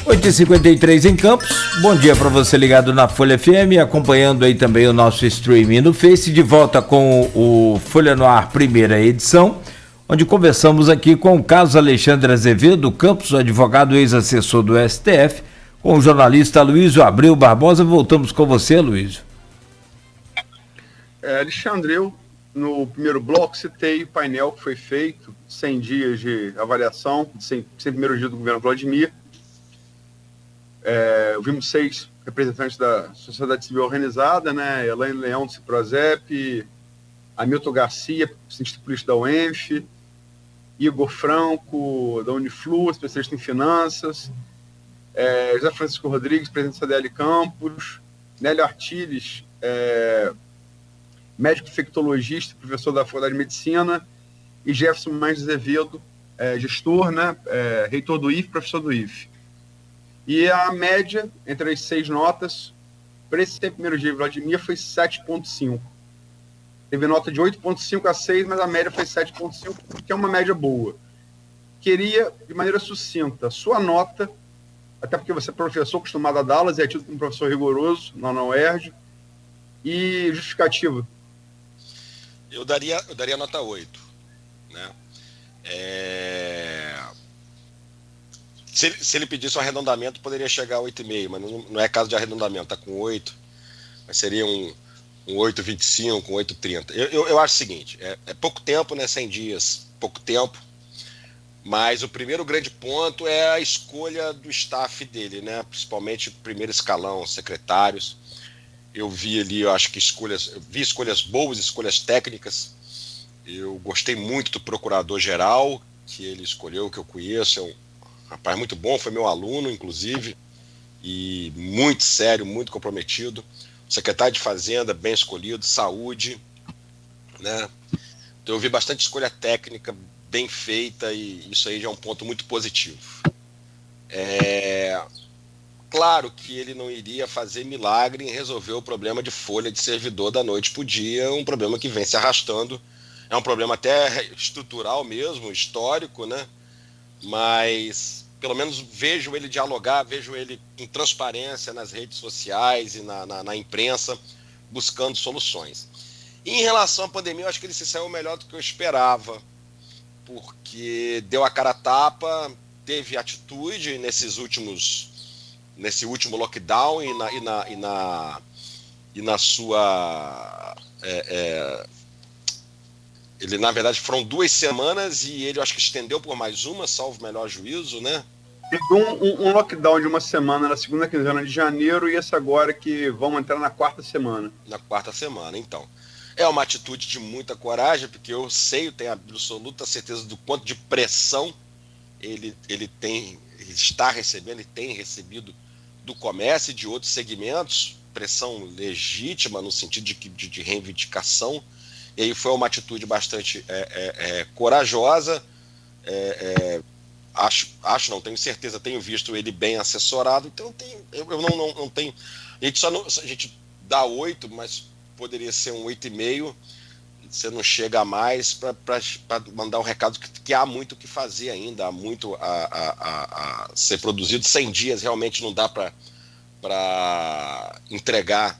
8h53 em Campos. Bom dia para você ligado na Folha FM, acompanhando aí também o nosso streaming no Face, de volta com o Folha no Ar, primeira edição, onde conversamos aqui com o Carlos Alexandre Azevedo Campos, advogado ex-assessor do STF, com o jornalista Luísio Abreu Barbosa. Voltamos com você, Luísio. Alexandre, eu no primeiro bloco citei o painel que foi feito, 100 dias de avaliação, 100 primeiros dias do governo Vladimir. Vimos 6 representantes da sociedade civil organizada, né? Elaine Leão, do Ciprozep, Hamilton Garcia, cientista político da UENF, Igor Franco, da Uniflu, especialista em finanças, José Francisco Rodrigues, presidente da CDL Campos, Nélio Artiles, médico infectologista, professor da Faculdade de Medicina, e Jefferson Mendes Azevedo, gestor, né? Reitor do IFE, professor do IFE. E a média entre as 6 notas, para esse primeiro dia de Vladimir, foi 7,5. Teve nota de 8,5 a 6, mas a média foi 7,5, que é uma média boa. Queria, de maneira sucinta, sua nota, até porque você é professor acostumado a dá-las, e é tido como professor rigoroso na UERJ, e justificativa. Eu daria nota 8, né? Se ele pedisse um arredondamento, poderia chegar a 8,5, mas não é caso de arredondamento, está com 8, mas seria um 8,25, um 8,30. Eu acho o seguinte, é pouco tempo, né, 100 dias, pouco tempo, mas o primeiro grande ponto é a escolha do staff dele, né, principalmente o primeiro escalão, secretários. Eu vi ali, eu acho que escolhas boas, escolhas técnicas. Eu gostei muito do procurador-geral que ele escolheu, que eu conheço, é um rapaz muito bom, foi meu aluno, inclusive, e muito sério, muito comprometido. Secretário de Fazenda, bem escolhido, saúde, né? Então eu vi bastante escolha técnica, bem feita, e isso aí já é um ponto muito positivo. Claro que ele não iria fazer milagre em resolver o problema de folha de servidor da noite para o dia, um problema que vem se arrastando, é um problema até estrutural mesmo, histórico, né? Mas pelo menos vejo ele dialogar, vejo ele com transparência nas redes sociais e na imprensa, buscando soluções. E em relação à pandemia, eu acho que ele se saiu melhor do que eu esperava, porque deu a cara a tapa, teve atitude nesse último lockdown e na sua... Ele, na verdade, foram 2 semanas e ele, eu acho que estendeu por mais uma, salvo o melhor juízo, né? Teve um lockdown de uma semana na segunda quinzena de janeiro e esse agora que vamos entrar na 4ª semana. Na 4ª semana, então. É uma atitude de muita coragem, porque eu tenho absoluta certeza do quanto de pressão ele está recebendo, ele tem recebido do comércio e de outros segmentos, pressão legítima no sentido de reivindicação. E aí foi uma atitude bastante corajosa. Não tenho certeza, tenho visto ele bem assessorado, então eu não tenho. A gente dá 8, mas poderia ser um 8,5. Você não chega a mais para mandar um recado que há muito o que fazer ainda, há muito a ser produzido. 100 dias realmente não dá para entregar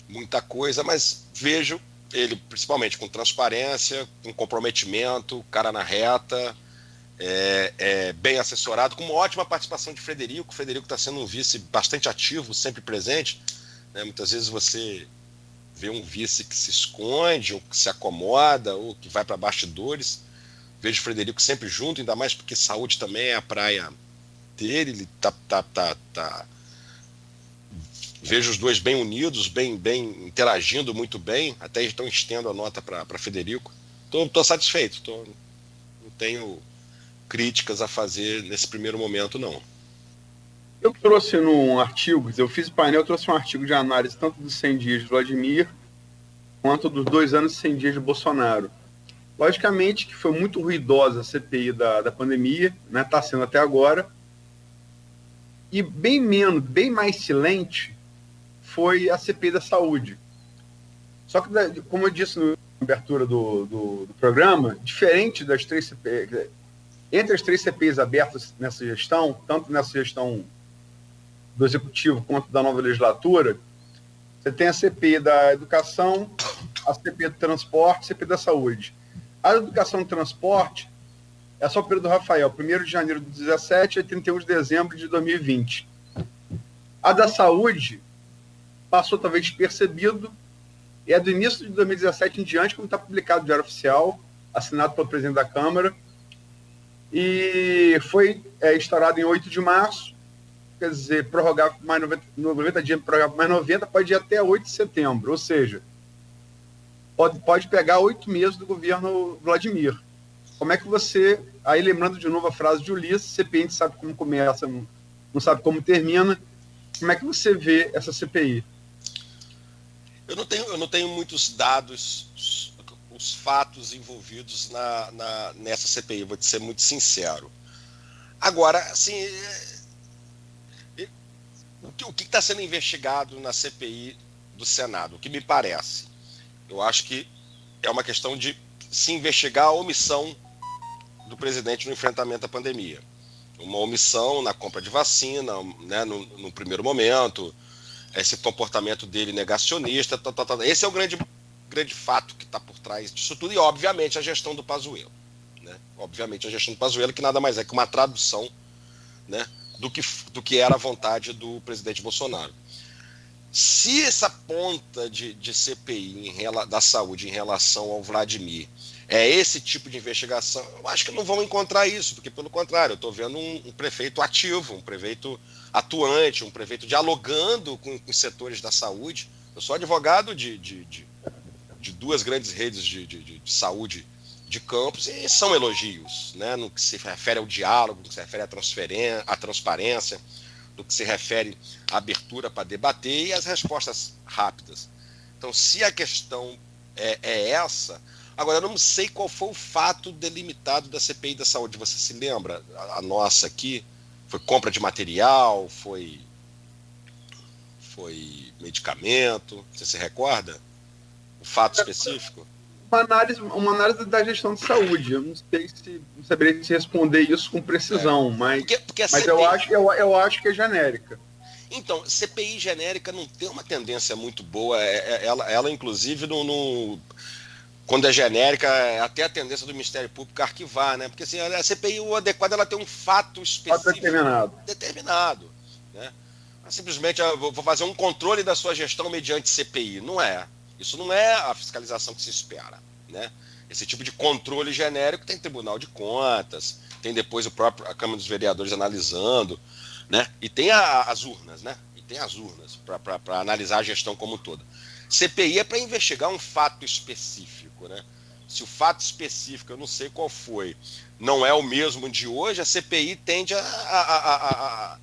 muita coisa, mas vejo ele principalmente com transparência, com comprometimento, cara na reta, bem assessorado, com uma ótima participação de Frederico. O Frederico está sendo um vice bastante ativo, sempre presente, né? Muitas vezes você vê um vice que se esconde, ou que se acomoda, ou que vai para bastidores. Vejo o Frederico sempre junto, ainda mais porque saúde também é a praia dele. Ele tá. Vejo os dois bem unidos, bem interagindo muito bem. Até então estendo a nota para Frederico. Estou satisfeito. Não tenho críticas a fazer nesse primeiro momento, não. Eu trouxe num artigo, eu fiz painel, eu trouxe um artigo de análise tanto dos 100 dias de Vladimir quanto dos 2 anos e 100 dias de Bolsonaro. Logicamente que foi muito ruidosa a CPI da pandemia, né? Está sendo até agora, e bem mais silente foi a CPI da saúde. Só que, como eu disse na abertura do programa, diferente das 3 CPIs, entre as 3 CPIs abertas nessa gestão, tanto nessa gestão do Executivo quanto da nova legislatura, você tem a CPI da Educação, a CPI do Transporte, a CPI da Saúde. A Educação e Transporte é só o período do Rafael, 1º de janeiro de 2017 a 31 de dezembro de 2020. A da Saúde passou talvez despercebido, e é do início de 2017 em diante, como está publicado no Diário Oficial, assinado pelo presidente da Câmara, e foi instaurado em 8 de março, quer dizer, prorrogar mais 90 dias, prorrogar mais 90, pode ir até 8 de setembro, ou seja, pode pegar 8 meses do governo Vladimir. Como é que você, aí lembrando de novo a frase de Ulisses, CPI a gente sabe como começa, não sabe como termina, como é que você vê essa CPI? Eu não tenho muitos dados, os fatos envolvidos nessa CPI, vou te ser muito sincero. Agora, assim, o que está sendo investigado na CPI do Senado? O que me parece? Eu acho que é uma questão de se investigar a omissão do presidente no enfrentamento à pandemia. Uma omissão na compra de vacina, né, no primeiro momento, esse comportamento dele negacionista, esse é o grande fato que está por trás disso tudo, e obviamente a gestão do Pazuello, né? Obviamente a gestão do Pazuello, que nada mais é que uma tradução, né, do que era a vontade do presidente Bolsonaro. Se essa ponta de CPI da saúde em relação ao Vladimir é esse tipo de investigação, eu acho que não vão encontrar isso, porque pelo contrário, eu estou vendo um prefeito ativo, um prefeito atuante, um prefeito dialogando com os setores da saúde. Eu sou advogado de 2 grandes redes de saúde de Campos, e são elogios, né, no que se refere ao diálogo, no que se refere à transparência, no que se refere à abertura para debater e às respostas rápidas. Então, se a questão é essa... Agora, eu não sei qual foi o fato delimitado da CPI da saúde. Você se lembra? A nossa aqui foi compra de material, foi medicamento. Você se recorda? O fato específico? Uma análise da gestão de saúde. Eu não saberia se responder isso com precisão, mas CPI... eu acho que é genérica. Então, CPI genérica não tem uma tendência muito boa. Ela inclusive, quando é genérica, é até a tendência do Ministério Público arquivar, né? Porque assim, a CPI, o adequado, ela tem um fato específico determinado, né? Simplesmente, eu vou fazer um controle da sua gestão mediante CPI. Não é. Isso não é a fiscalização que se espera, né? Esse tipo de controle genérico tem Tribunal de Contas, tem depois a Câmara dos Vereadores analisando, né? E tem as urnas, né? E tem as urnas para analisar a gestão como um todo. CPI é para investigar um fato específico, né? Se o fato específico, eu não sei qual foi, não é o mesmo de hoje, a CPI tende a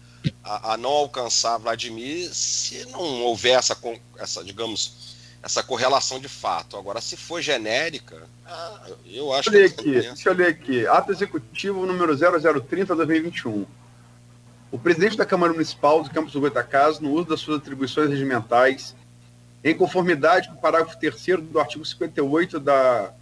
não alcançar Vladimir se não houver essa correlação de fato. Agora, se for genérica, eu acho Deixa eu ler aqui. Ato Executivo número 0030/2021. O presidente da Câmara Municipal de Campos do Goytacazes, no uso das suas atribuições regimentais, em conformidade com o parágrafo 3º do artigo 58 da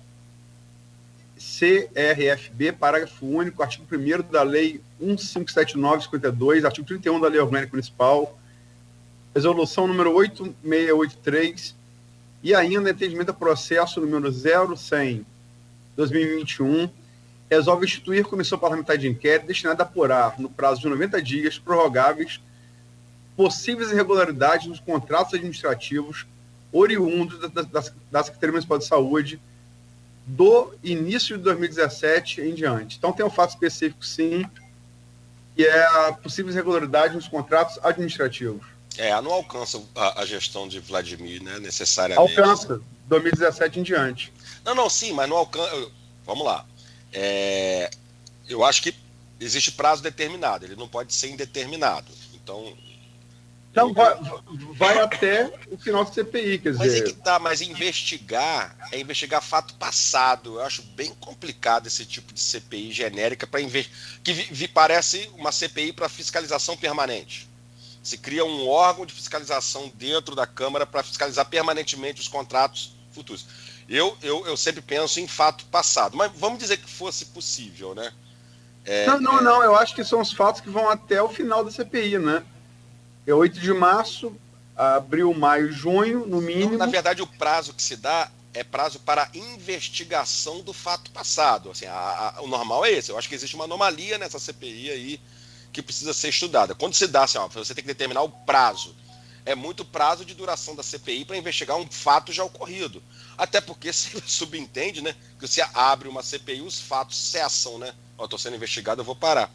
CRFB, parágrafo único, artigo 1º da Lei 1579/52, artigo 31 da Lei Orgânica Municipal, resolução número 8683, e ainda entendimento do processo número 0100/2021, resolve instituir comissão parlamentar de inquérito destinada a apurar, no prazo de 90 dias, prorrogáveis, possíveis irregularidades nos contratos administrativos oriundos da Secretaria Municipal de Saúde do início de 2017 em diante. Então, tem um fato específico, sim, que é a possível irregularidade nos contratos administrativos. Não alcança a gestão de Vladimir, né, necessariamente. Alcança, 2017 em diante. Não, sim, mas não alcança... Vamos lá. Eu acho que existe prazo determinado, ele não pode ser indeterminado. Então... Não, vai até o final do CPI, quer dizer... Mas investigar é investigar fato passado. Eu acho bem complicado esse tipo de CPI genérica que parece uma CPI para fiscalização permanente. Se cria um órgão de fiscalização dentro da Câmara para fiscalizar permanentemente os contratos futuros. Eu sempre penso em fato passado, mas vamos dizer que fosse possível, né? Não, eu acho que são os fatos que vão até o final da CPI, né? É 8 de março, abril, maio, junho, no mínimo. Então, na verdade, o prazo que se dá é prazo para investigação do fato passado. Assim, o normal é esse. Eu acho que existe uma anomalia nessa CPI aí que precisa ser estudada. Quando se dá, assim, você tem que determinar o prazo. É muito prazo de duração da CPI para investigar um fato já ocorrido. Até porque se subentende, né, que você abre uma CPI, os fatos cessam, né? Estou sendo investigado, eu vou parar.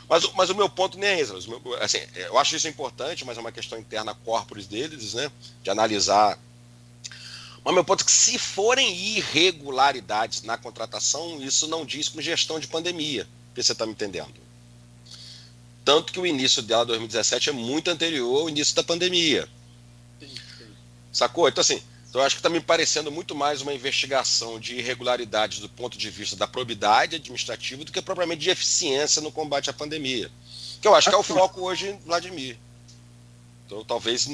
Mas o meu ponto nem é esse. Assim, eu acho isso importante, mas é uma questão interna corporis deles, né, de analisar. Mas meu ponto é que se forem irregularidades na contratação, isso não diz com gestão de pandemia. Você está me entendendo? Tanto que o início dela, 2017, é muito anterior ao início da pandemia. Sim. Sacou? Então, assim, eu acho que está me parecendo muito mais uma investigação de irregularidades do ponto de vista da probidade administrativa do que propriamente de eficiência no combate à pandemia. Que eu acho que é o foco hoje, Vladimir. Então, talvez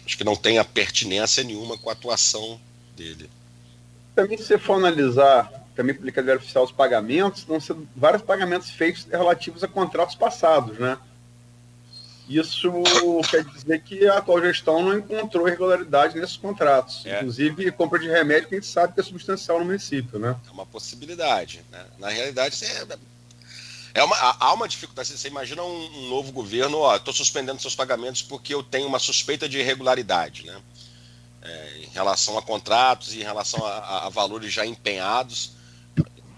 acho que não tenha pertinência nenhuma com a atuação dele. Também, se você for analisar, também pelo calendário oficial, os pagamentos, vão ser vários pagamentos feitos relativos a contratos passados, né? Isso quer dizer que a atual gestão não encontrou irregularidade nesses contratos. Inclusive, compra de remédio, que a gente sabe que é substancial no município, né? É uma possibilidade, né? Na realidade, há uma dificuldade. Você imagina um novo governo, estou suspendendo seus pagamentos porque eu tenho uma suspeita de irregularidade, né? Em relação a contratos e em relação a valores já empenhados.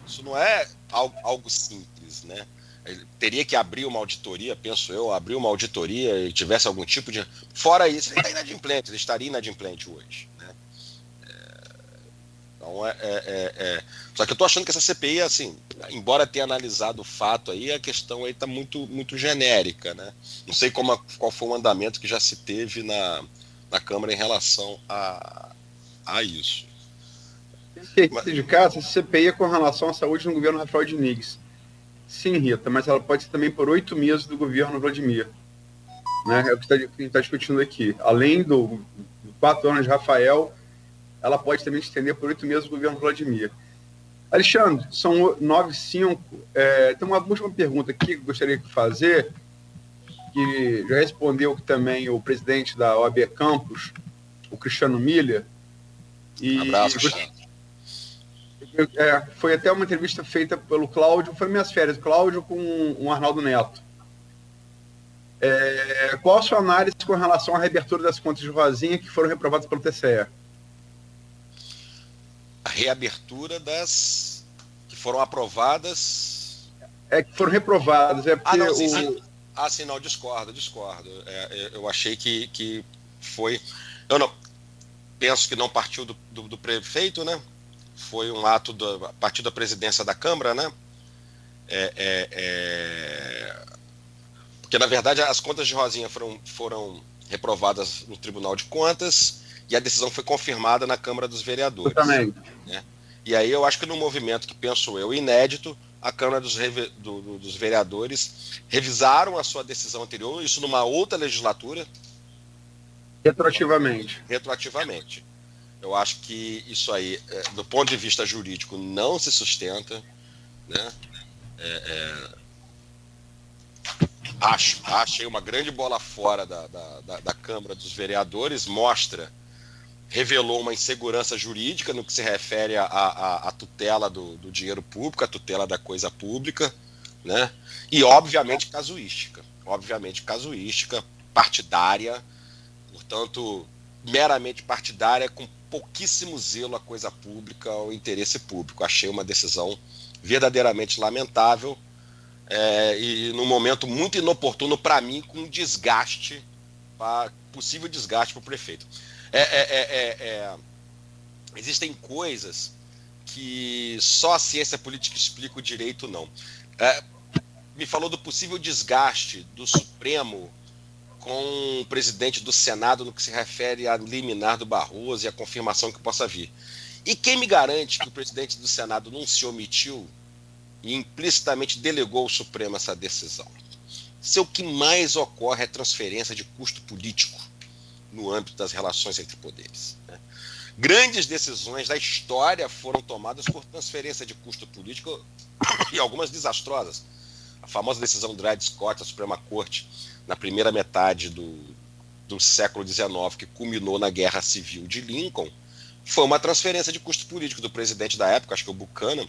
Isso não é algo simples, né? Ele teria que abrir uma auditoria, penso eu, abrir uma auditoria e tivesse algum tipo de... Fora isso, ele está inadimplente, ele estaria inadimplente hoje, né? Então, Só que eu estou achando que essa CPI, assim, embora tenha analisado o fato aí, a questão aí está muito, muito genérica, né? Não sei qual foi o andamento que já se teve na Câmara em relação a isso. Sindicato, essa CPI é com relação à saúde no governo Rafael Diniz. Sim, Rita, mas ela pode ser também por 8 meses do governo Vladimir. Né? É o que a gente está discutindo aqui. Além do 4 anos de Rafael, ela pode também se estender por 8 meses do governo Vladimir. Alexandre, são 9h05. Tem uma última pergunta aqui que eu gostaria de fazer, que já respondeu também o presidente da OAB Campos, o Cristiano Miller. Abraço, Cristiano. Foi até uma entrevista feita pelo Cláudio, foi minhas férias, Cláudio com o Arnaldo Neto. Qual a sua análise com relação à reabertura das contas de Rosinha que foram reprovadas pelo TCE? A reabertura das que foram aprovadas... que foram reprovadas. Sim, não, discordo. Eu achei que foi... Eu não penso que não partiu do prefeito, né? Foi um ato a partir da presidência da Câmara, né? Porque, na verdade, as contas de Rosinha foram reprovadas no Tribunal de Contas e a decisão foi confirmada na Câmara dos Vereadores. Também. Né? E aí eu acho que num movimento que, penso eu, inédito, a Câmara dos Vereadores revisaram a sua decisão anterior, isso numa outra legislatura. Retroativamente. Eu acho que isso aí, do ponto de vista jurídico, não se sustenta, né? Achei uma grande bola fora da Câmara dos Vereadores, revelou uma insegurança jurídica no que se refere à tutela do dinheiro público, à tutela da coisa pública, né? E obviamente casuística, partidária, portanto, meramente partidária, com pouquíssimo zelo à coisa pública, ao interesse público. Achei uma decisão verdadeiramente lamentável e num momento muito inoportuno para mim, com possível desgaste para o prefeito. Existem coisas que só a ciência política explica, o direito não. Me falou do possível desgaste do Supremo com o presidente do Senado no que se refere a liminar do Barroso e a confirmação que possa vir. E quem me garante que o presidente do Senado não se omitiu e implicitamente delegou ao Supremo essa decisão? Se o que mais ocorre é transferência de custo político no âmbito das relações entre poderes, né? Grandes decisões da história foram tomadas por transferência de custo político e algumas desastrosas. a famosa decisão do Dred Scott, da Suprema Corte, na primeira metade do século XIX, que culminou na Guerra Civil de Lincoln, foi uma transferência de custo político do presidente da época, acho que o Buchanan,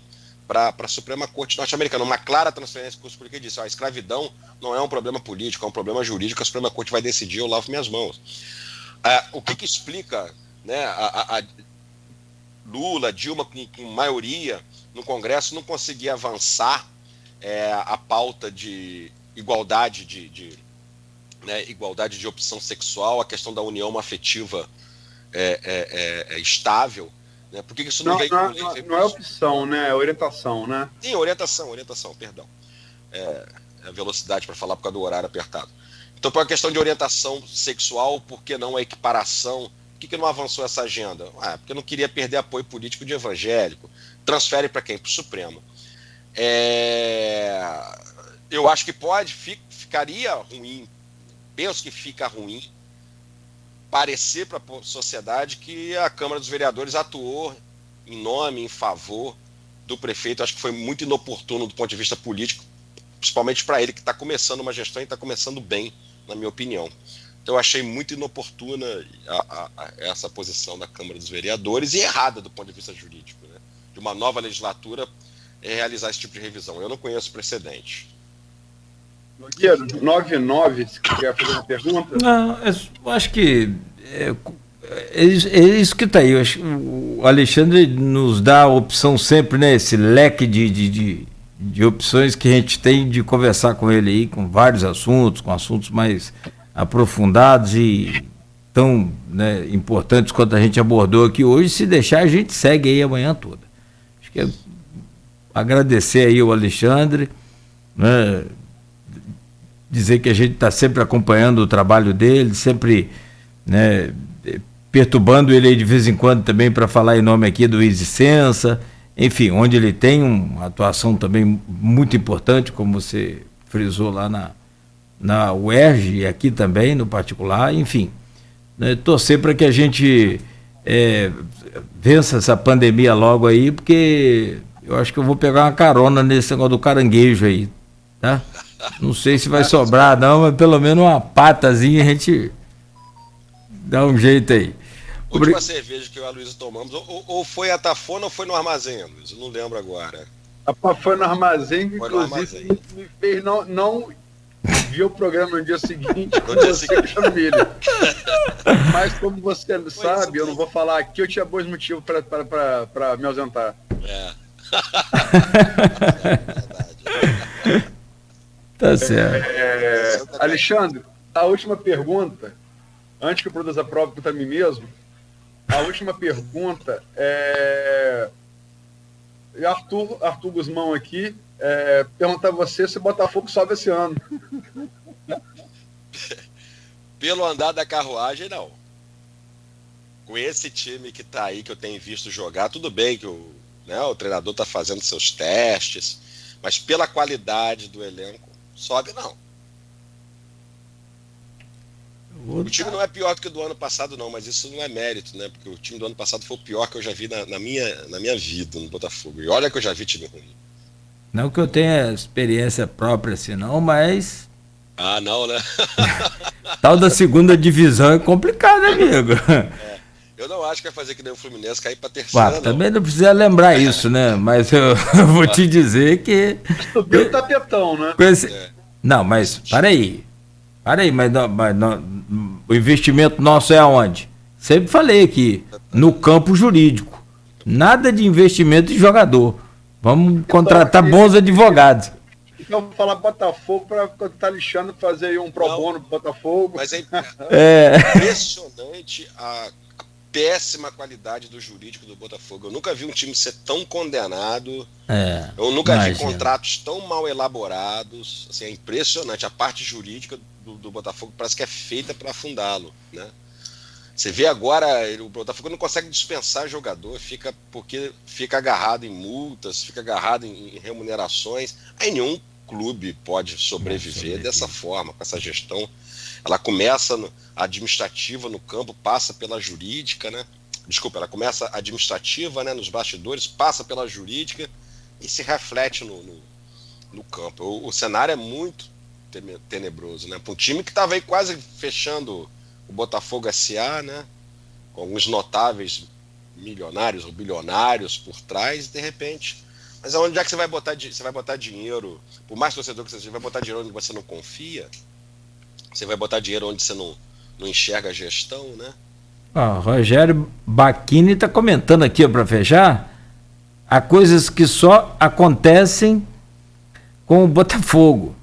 para a Suprema Corte norte-americana. Uma clara transferência de custo político, que disse: a escravidão não é um problema político, é um problema jurídico, a Suprema Corte vai decidir, eu lavo minhas mãos. O que explica, né, a Lula, Dilma, com maioria no Congresso, não conseguia avançar a pauta de igualdade igualdade de opção sexual, a questão da união afetiva estável, né? Por que isso não veio? Não é opção, né? É orientação, né? Sim, orientação, perdão. A velocidade para falar por causa do horário apertado. Então, por uma questão de orientação sexual, por que não a equiparação? Por que não avançou essa agenda? Porque não queria perder apoio político de evangélico. Transfere para quem? Para o Supremo. Eu acho que ficaria ruim, penso que fica ruim, parecer para a sociedade que a Câmara dos Vereadores atuou em nome, em favor do prefeito. Acho que foi muito inoportuno do ponto de vista político, principalmente para ele, que está começando uma gestão e está começando bem, na minha opinião. Então eu achei muito inoportuna essa posição da Câmara dos Vereadores, e errada do ponto de vista jurídico, né? De uma nova legislatura realizar esse tipo de revisão. Eu não conheço precedente. Nogueira, 99, se quer fazer uma pergunta? Não, eu acho que é isso que está aí. Eu acho que o Alexandre nos dá a opção sempre, né? Esse leque de opções que a gente tem de conversar com ele aí, com vários assuntos, com assuntos mais aprofundados e tão, né, importantes quanto a gente abordou aqui hoje. Se deixar, a gente segue aí amanhã toda. Acho que é agradecer aí ao Alexandre, né? Dizer que a gente está sempre acompanhando o trabalho dele, sempre, né, perturbando ele aí de vez em quando também para falar em nome aqui do Easy Sensa, enfim, onde ele tem uma atuação também muito importante, como você frisou lá na UERJ e aqui também no particular, enfim, né, torcer para que a gente vença essa pandemia logo aí, porque eu acho que eu vou pegar uma carona nesse negócio do caranguejo aí, tá? Não sei se vai sobrar não, mas pelo menos uma patazinha a gente dá um jeito aí. Última cerveja que eu e a Luísa tomamos, ou foi a Tafona ou foi no armazém, Luísa? Eu não lembro agora. Foi no armazém, que inclusive me fez não ver o programa no dia seguinte com você, Camila. Mas como você sabe, eu não vou falar aqui, eu tinha bons motivos para me ausentar. Verdade. Tá certo. Alexandre, a última pergunta, antes que eu produza a prova para mim mesmo, a última pergunta Arthur Guzmão aqui, pergunta a você se o Botafogo sobe esse ano. Pelo andar da carruagem, não. Com esse time que tá aí, que eu tenho visto jogar, tudo bem que o treinador tá fazendo seus testes, mas pela qualidade do elenco, sobe não. O time não é pior do que o do ano passado, não, mas isso não é mérito, né? Porque o time do ano passado foi o pior que eu já vi na minha vida no Botafogo. E olha que eu já vi time ruim. Não que eu tenha experiência própria assim, não, mas... não, né? Tal da segunda divisão é complicado, amigo. Eu não acho que vai fazer que nem o Fluminense cair pra terceira, não. Também não precisa lembrar isso, né? Mas eu vou te dizer que... Subiu o tapetão, né? Não, mas peraí, mas o investimento nosso é aonde? Sempre falei aqui, no campo jurídico. Nada de investimento em jogador. Vamos contratar bons advogados. Então, vou falar Botafogo para tá lixando fazer aí um pro bono pro Botafogo. Mas é impressionante a péssima qualidade do jurídico do Botafogo. Eu nunca vi um time ser tão condenado. Eu nunca vi contratos tão mal elaborados. Assim, é impressionante. A parte jurídica do Botafogo parece que é feita para afundá-lo, né? Você vê agora, o Botafogo não consegue dispensar jogador, porque fica agarrado em multas, fica agarrado em remunerações. Aí nenhum clube pode sobreviver dessa forma, com essa gestão. Ela começa administrativa no campo, passa pela jurídica, né? Desculpa, ela começa administrativa, né, nos bastidores, passa pela jurídica e se reflete no campo. O cenário é muito tenebroso, né? Para um time que estava aí quase fechando o Botafogo SA, né? Com alguns notáveis milionários ou bilionários por trás, de repente. Mas onde é que você vai botar dinheiro? Por mais torcedor que você vai botar dinheiro onde você não confia? Você vai botar dinheiro onde você não enxerga a gestão, né? Rogério Bacchini está comentando aqui, para fechar, há coisas que só acontecem com o Botafogo.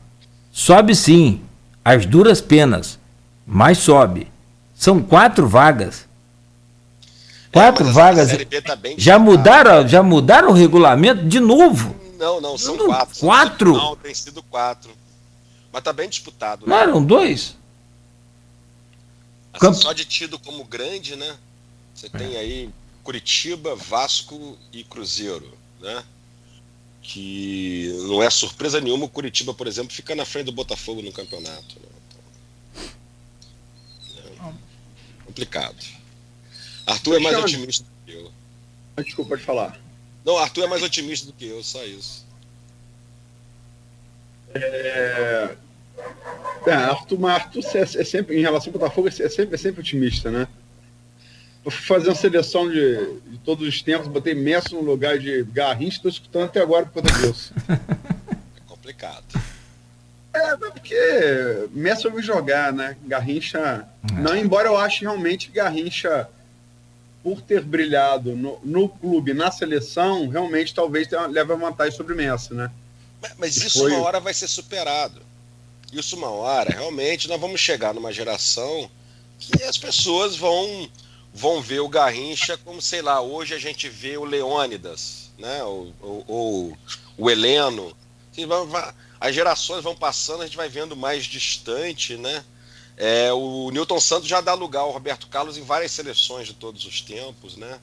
Sobe sim, as duras penas, mas sobe. São 4 vagas. 4 vagas. Tá já mudaram o regulamento de novo? Não, são 4. 4? Não, tem sido 4. Mas tá bem disputado, né? Não eram 2? Assim, só de tido como grande, né? Você tem aí Curitiba, Vasco e Cruzeiro, né? Que não é surpresa nenhuma o Curitiba, por exemplo, fica na frente do Botafogo no campeonato. Né? Então, complicado. Arthur é mais otimista do que eu. Desculpa, pode falar. Não, Arthur é mais otimista do que eu, só isso. Arthur é sempre, em relação ao Botafogo, é sempre otimista, né? Eu fui fazer uma seleção de todos os tempos, botei Messi no lugar de Garrincha, estou escutando até agora por conta disso. É complicado. Porque Messi vai me jogar, né? Garrincha. Não, embora eu ache realmente que Garrincha, por ter brilhado no clube, na seleção, realmente talvez leve a vantagem sobre Messi, né? Mas isso uma hora vai ser superado. Isso uma hora, realmente, nós vamos chegar numa geração que as pessoas vão ver o Garrincha como, sei lá, hoje a gente vê o Leônidas, né? ou o Heleno. As gerações vão passando, a gente vai vendo mais distante, né? O Newton Santos já dá lugar ao Roberto Carlos em várias seleções de todos os tempos, né?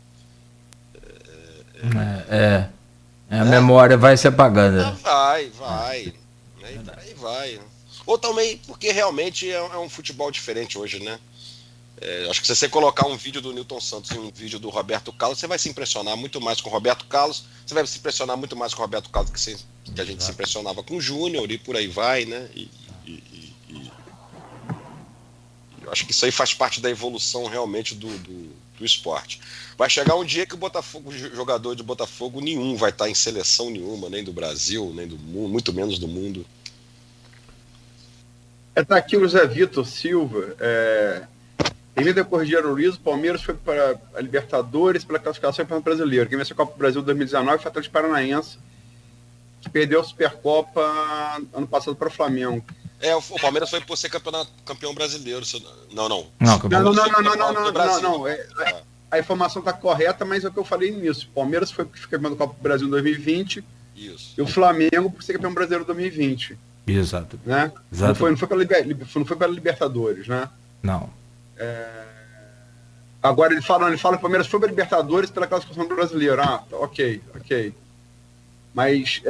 A memória vai se apagando. Vai. Aí vai. Ou também porque realmente é um futebol diferente hoje, né? Acho que se você colocar um vídeo do Newton Santos e um vídeo do Roberto Carlos, você vai se impressionar muito mais com o Roberto Carlos, você vai se impressionar muito mais com o Roberto Carlos que a gente se impressionava com o Júnior e por aí vai, né? Eu acho que isso aí faz parte da evolução realmente do esporte. Vai chegar um dia que o jogador de Botafogo nenhum vai estar em seleção nenhuma, nem do Brasil, nem do mundo, muito menos do mundo. Tá aqui o José Vitor Silva. Em decorrer de Liso, o Palmeiras foi para a Libertadores pela classificação para o Brasileiro. Quem venceu a Copa do Brasil 2019 foi o Atlético Paranaense, que perdeu a Supercopa ano passado para o Flamengo. O Palmeiras foi por ser campeão brasileiro. Não. A informação está correta, mas é o que eu falei nisso. O Palmeiras foi campeão da Copa do Brasil em 2020. Isso. E o Flamengo por ser campeão brasileiro em 2020. Exato. Né? Exato. Não foi pela Libertadores, né? Não. Agora ele fala que o Palmeiras foi para a Libertadores pela classificação do brasileiro. Ok. Mas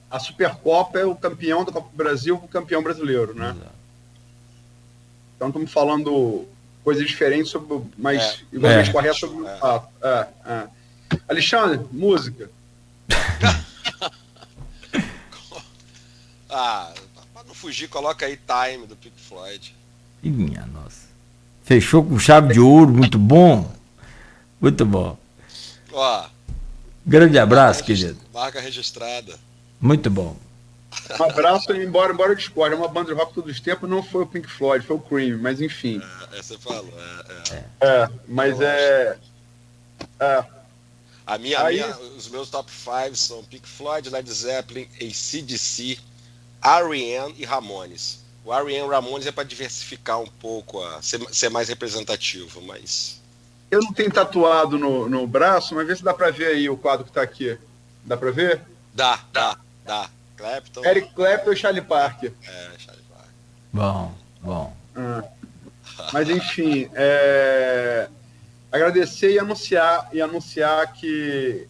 a Supercopa é o campeão da Copa do Brasil com o campeão brasileiro, né? Exato. Então estamos falando coisas diferentes, mas igualmente corretas sobre o fato. Alexandre, música. Para não fugir, coloca aí Time do Pink Floyd. Minha nossa. Fechou com chave de ouro, muito bom. Muito bom. Grande abraço, querido. Marca registrada. Muito bom. Um abraço, embora eu discorde. É uma banda de rock todos os tempos, não foi o Pink Floyd, foi o Cream, mas enfim. Você falou. Mas os meus top 5 são Pink Floyd, Led Zeppelin, AC/DC, R.E.M. e Ramones. O R.E.M. e Ramones é para diversificar um pouco, ser mais representativo, mas... Eu não tenho tatuado no braço, mas vê se dá para ver aí o quadro que está aqui. Dá para ver? Dá. Clapton. Eric Clapton e Charlie Parker. Charlie Parker. Bom. Mas enfim, agradecer e anunciar que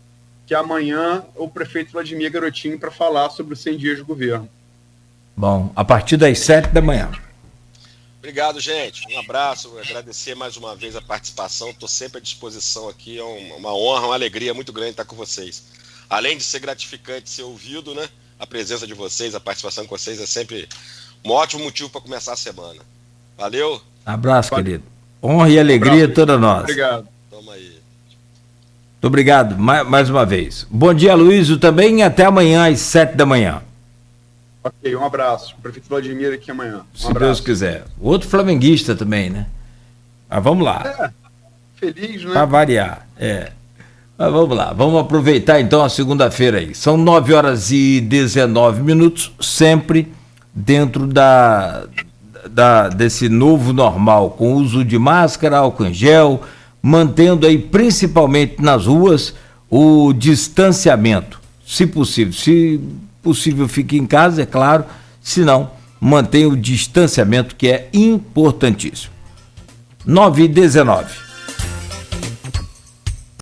amanhã o prefeito Vladimir Garotinho para falar sobre os 100 dias de governo. Bom, a partir das 7 da manhã. Obrigado, gente. Um abraço, agradecer mais uma vez a participação. Estou sempre à disposição aqui. É uma honra, uma alegria muito grande estar com vocês. Além de ser gratificante ser ouvido, né? a presença de vocês, a participação com vocês é sempre um ótimo motivo para começar a semana. Valeu? Abraço, querido. Honra e alegria toda nossa. Obrigado. Toma aí. Muito obrigado mais uma vez. Bom dia, Luísio, também, e até amanhã às 7 da manhã. Ok, um abraço. O prefeito Vladimir aqui amanhã. Se Deus quiser. Outro flamenguista também, né? Mas vamos lá. Feliz, né? Para variar, Mas vamos lá, vamos aproveitar então a segunda-feira aí. São 9h19, sempre dentro desse novo normal, com uso de máscara, álcool em gel, mantendo aí principalmente nas ruas o distanciamento, se possível. Se possível, fique em casa, é claro, se não, mantenha o distanciamento, que é importantíssimo. 9h19.